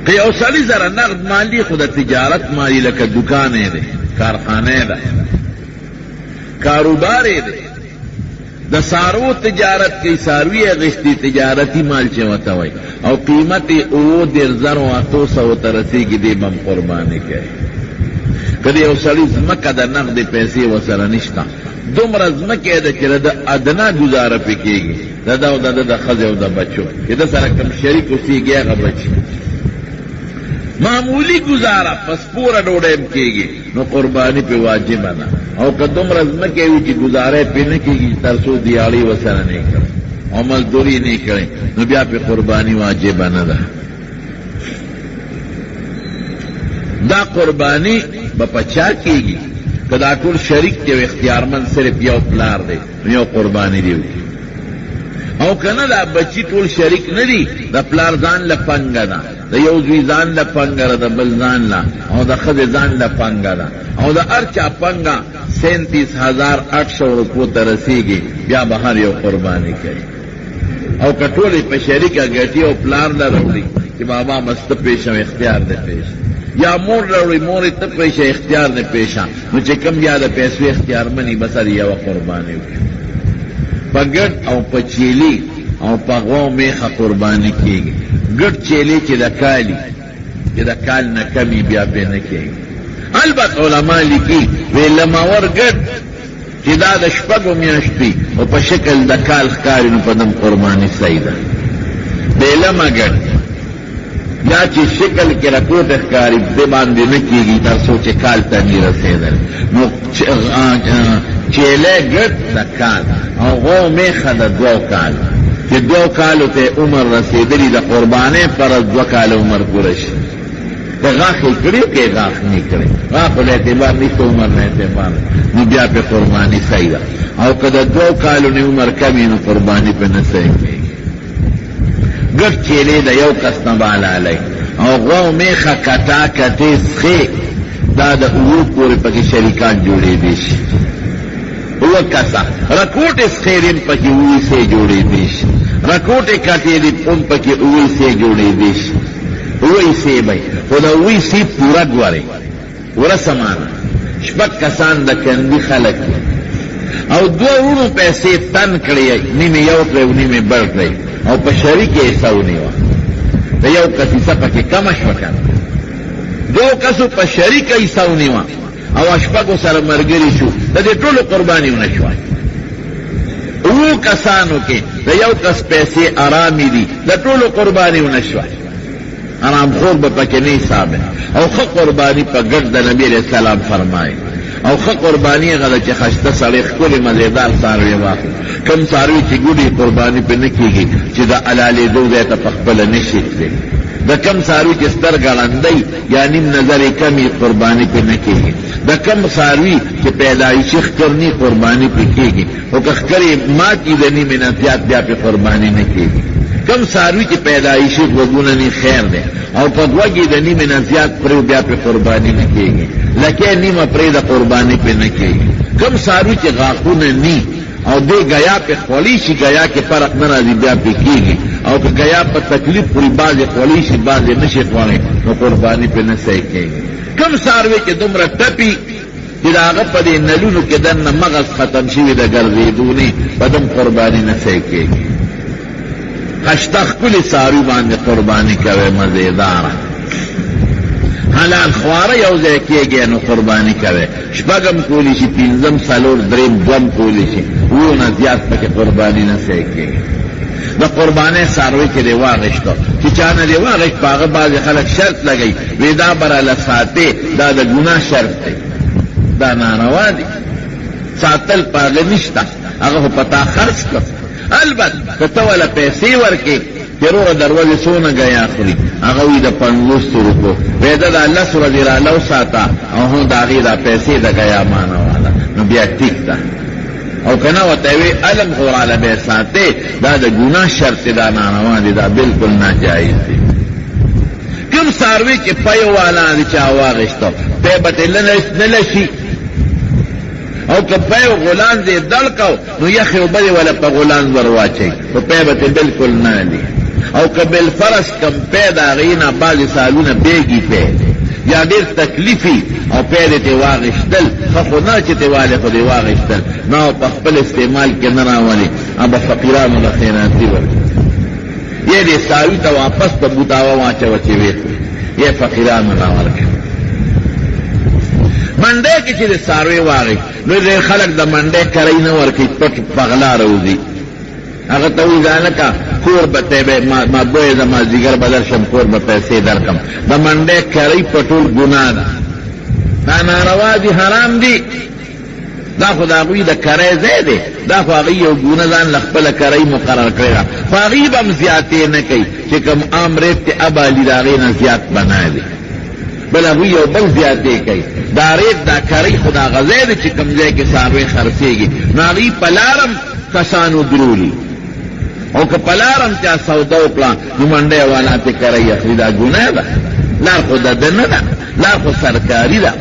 که یو سړي سره نقد مالی خو د تجارت مالی لکه دکانې دی کارخانې ده کاروبارې دی د سارو تجارت کی ساروی اغشتی تجارتی مال چې وته وای او قیمت او 10,800 ترسیږي دی بم قرباني کوي کله یو سړي زمکه د نقد پیسې وسره نشته دومره زمکه ده چې د ادنا گزاره پکېږي دا د خزه او د بچو چې د سره کوم شریک اوسېږي هغه بچي معمولی گزاره پس پورا ډوډۍ کېږي نو قربانی په واجب نه او که دومره زمکه وي چې گزاره پې نه کېږي تر څو دیاړي وسره نه کړي او مزدوري نه کړي نو بیا په قربانی واجب نه ده دا قربانی به پچا کېږي که دا ټول شریک دی اختیارمند صرف یو پلار دی یو قربانی دی او کنه دا بچی ټول شریک نه دي د پلار ځان له پنګه ده د یو زوی ځان له پنګه ده د بل ځان له او د ښځې ځان له پنګه ده او د هر چا پنګه 37,800 روپو ته رسېږي بیا به هر یو قرباني کوي او که ټولې په شریکه ګټي او پلار له راوړي چې بابا مسته پیش او اختیار نه پیش یا مور راوړي مورې ته پیش اختیار نه پیشه نو چې کم بیا د پیسو اختیار مني بس هر یوه قرباني وکړي په ګډ او په چیلي او په غوا میخه قرباني کېږي ګډ چیلي چې د کالي چې د کال نه کمي بیا پې نه کېږي البته علما لیکي وی لماور ګډ چې دا د شپږو میاشتې او په شکل د کال ښکاري نو په دم قرباني صحیح ده بېلمه ګډ یا چې شکل کې رکوټ ښکاري دې باندې نه کېږي تر څو چې کال ته نه رسېدل نو چیلے گٹ د کال او غو میخه د 2 کال چې 2 کالو ته عمر رسیدلی د قربانې پر 2 کال عمر پوره شي د غاښې کړي کې غاښ نه کړي غاښ له اعتبار نشته عمر نه اعتبار نو بیا په قرباني صحیح ده او که د 2 کالو نه عمر کمی نو قرباني په نه صحیح کېږي ګټ چیلې د یو کس نه بالالی او غو میخه کټا کټې سخې دا د اوو پورې پکې شریکان جوړېدی شي وہ کسا رکوٹ اس خیرن پکی اوئی سے جوڑی دیش رکوٹ کاٹے دی پن پکی اوئی سے جوڑی دیش اوئی سے بھائی خدا اوئی سی پورا گوارے ورا سمانا شپک کسان دا کندی خلق او 2 ورونو پیسے تن کړی نیمه یو کړی نیمه بل کړی او په شریک یې ساونی و دا یو کسي سپکه کم شو کړ 2 کسو په شریک یې ساونی و او اشپاگو سر مرگری شو دا دی ټولو قربانی نشوای او کسانو کې دا یو کس پیسې آرامی دی دا ټولو قربانی نشوای آرام خور به پکې نه حساب او خو قربانی په ګډ د نبی علیہ السلام فرمای او خو قربانی غل چې خشته سړی خپل مزیدار ساروی واخل کم ساروی چې ګډي قربانی په نه کیږي چې دا علالې دوه ته خپل نشي د کم ساروی چې ستر ګړندی یا نیم نظر کمی قربانی پہ نہ کیږي د کم ساروی چې پیدایشي ښکرنی قربانی پہ کیږي او که ښکرې ماتې د نیمې نه زیات بیا پې قربانی نه کیږي کم ساروی چې پیدایشي غوږونه نه خیر دی او په غوږې د نیمې نه زیات پرې بیا پې قربانی نه کیږي لکه نیمه پرې د قربانی پہ نه کیږي کم ساروی چې غاښونه نی او دې گیا پہ خولی شي گیا کې فرق نه راځي بیا پې کیږي او که گیا په تکلیف پوری بازې خولی شي بازې نشي خوړی نو قرباني پې نه صحیح کېږي کم ساروی چې دومره ټپي چې د هغه په دې نلونو کې دننه مغز ختم شوي د ګرځېدو نه په دم قرباني نه صحیح کېږي خشته ښکلې ساروي باندې قرباني کوئ مزېداره حلال خواره یو ځای کېږي نو قرباني کوئ شپږم کولی شي 5 څلور 3 2 کولی شي وو نه زیات پکې قرباني نه صحیح کېږي د قربانې ساروی چې دی واغشتو چې چا نه دی واغشت په هغه بعضې خلک شرط لګوي وی دا براله ساتې دا د ګناه شرط دی دا ناروا دی ساتل په هغه نشته هغه خو په تا خرڅ کړ البته که ته وله پیسې ورکې چې روغه دروازې څونه ګیا خوري هغه وي د 50 روپو وی ده د 10 ورځې راله وساته او هم د هغې دا پیسې د ګیا مانه واله نو بیا ټیک ده او کنا وتوی علم غوراله به ساته دا د ګناه شرط دا ناروا دي دا بالکل ناجایز دي کوم ساروی چې پيو والا دي چا واغشتو په بدل نه لشي او که پيو غلان دي دلکو نو یخي وبدي ولا په غلان ورواچي په بدل بالکل نه دي او که بالفرض کم پی دا غینا بعض سالونه بیگی پی یا ډیر تکلیفي او پی دې واغشتل خو نه چې دیواله خو دې واغشتل نو په خپل استعمال کې نه راولي اب فقیرانو له خیراتي ورکړي یہ دې ساوي ته واپس په بوتاوا واچو چې وي یہ فقیرانو نه ورکړي منډه کې چې ساروي واغی نو دې خلک د منډه کوي نه ورکړي پټ پغلا روزي هغه ته وی ځانکا کور به ته ما بوې د ما دیګر بدل شم کور به پیسې درکم د منډه کوي پټول ګناه ده دا ناروا دي حرام دي دا خدا غوی د کرای زیاده دا خو هغه یو ګونه ځان خپل کرای مقرر کړی فغیب هم زیاتې نه کوي چې کوم عام ریت ته ابالی دا غي نه زیات بنای دي بل هغه یو بل زیاتې کوي دا ریت دا کرای خدا غزیده چې کوم ځای کې ساروي خرڅيږي ناغي پلارم کسانو درولی او که پلارم چا سودا وکړه نو منډه والا ته کرای اخلي دا ګناه ده لار خو ده نه ده لار خو سرکاري ده